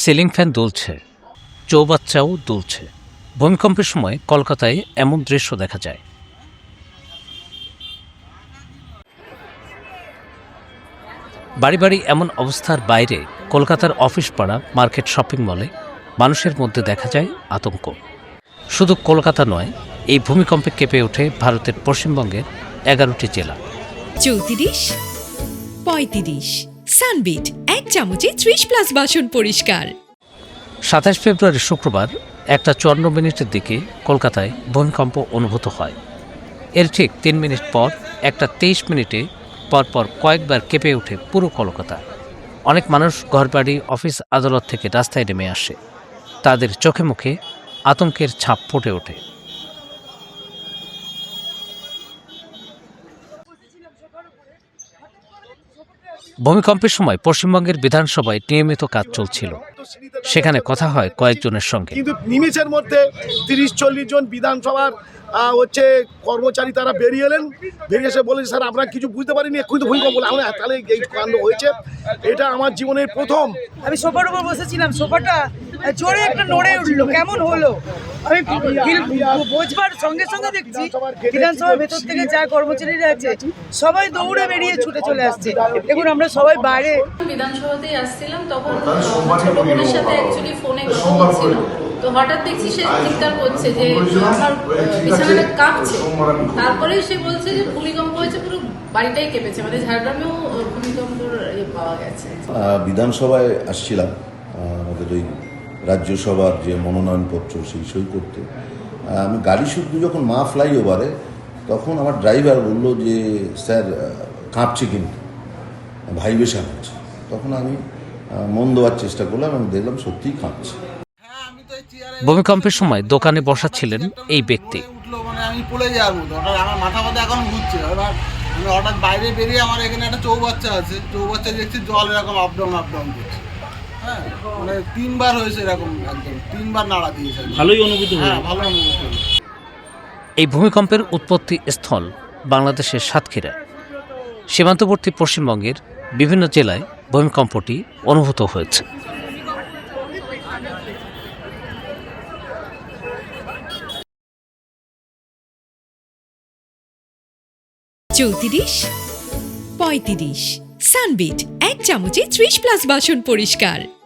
Ceiling fan দুলছে, চৌবাচ্চাও দুলছে। ভূমিকম্পের সময় কলকাতায় এমন দৃশ্য দেখা যায়। বাড়ি বাড়ি এমন অবস্থার বাইরে কলকাতার অফিস পাড়া, মার্কেট, শপিং মলে মানুষের মধ্যে দেখা যায় আতঙ্ক। শুধু কলকাতা নয়, এই ভূমিকম্পে কেঁপে ওঠে ভারতের পশ্চিমবঙ্গের 11টি জেলা। 34, 35 সানবিট 1 চামচে 30+ বাসন পরিষ্কার। 27 ফেব্রুয়ারি শুক্রবার 1:54 দিকে কলকাতায় ভূমিকম্প অনুভূত হয়। এর ঠিক 3 মিনিট পর 1:23 পরপর কয়েকবার কেঁপে ওঠে পুরো কলকাতা। অনেক মানুষ ঘরবাড়ি, অফিস, আদালত থেকে রাস্তায় নেমে আসে। তাদের চোখে মুখে আতঙ্কের ছাপ ফুটে ওঠে। ভূমিকম্পের সময় পশ্চিমবঙ্গের বিধানসভায় নিয়মিত কাজ চলছিল। সেখানে কথা হয় কয়েকজনের সঙ্গে। কিন্তু নিমেষের মধ্যে 30-40 জন বিধানসভার কর্মচারী তারা বেরিয়ে এলেন, বেরিয়ে এসে বলেন, স্যার আমরা কিছু বুঝতে পারিনি, এক্ষুনি তো ভূমিকম্প হলো। আমরা তাহলে এই কাণ্ড হয়েছে। এটা আমার জীবনের প্রথম। আমি সোফার উপর বসেছিলাম, সোফাটা জোরে একটা নড়ে উঠলো, কেমন হলো আমি বোঝবার সঙ্গে সঙ্গে দেখছি বিধানসভার ভেতর থেকে যা কর্মচারীরা আছে সবাই দৌড়ে বেরিয়ে ছুটে চলে আসছে। দেখুন আমরা সবাই বাইরে বিধানসভাতেই আসছিলাম, তখন ছোট বোনের সাথে অ্যাকচুয়ালি ফোনে কথা বলছিল। তো হঠাৎ দেখছি সে চিৎকার করছে যে আমার বিছানাটা কাঁপছে। তারপরে সে বলছে যে ভূমিকম্প হয়েছে, পুরো বাড়িটাই কেঁপেছে। মানে ঝাড়গ্রামেও ভূমিকম্পর পাওয়া গেছে। বিধানসভায় আসছিলাম আমাদের ওই রাজ্যসভার যে মনোনয়নপত্র সেই সই করতে। আমি গাড়ি শুদ্ধ যখন মা ফ্লাইওভারে, তখন আমার ড্রাইভার বলল যে স্যার কাঁপছে, কিন্তু ভাইব্রেশন হচ্ছে। তখন আমি মন দেওয়ার চেষ্টা করলাম এবং দেখলাম সত্যিই কাঁপছে। ভূমিকম্পের সময় দোকানে বসা ছিলেন এই ব্যক্তি। মানে আমি পড়ে যাবো, আমার মাথা ব্যথা এখন ঘুরছে। এবার আমি হঠাৎ বাইরে বেরিয়ে, আমার এখানে একটা চৌবাচ্চা আছে, চৌবাচ্চা দেখছি জল এরকম আপ ডাউন করছে। হ্যাঁ, মানে 3বার হয়েছে এরকম, একদম 3বার নাড়া দিয়েছে। ভালোই অনুভূতি, হ্যাঁ ভালো অনুভূতি। এই ভূমিকম্পের উৎপত্তি স্থল বাংলাদেশের সাতক্ষীরা। সীমান্তবর্তী পশ্চিমবঙ্গের বিভিন্ন জেলায় ভূমিকম্পটি অনুভূত হয়েছে। 34, 35 সানবিট 1 চামচে 30+ বাসন পরিষ্কার।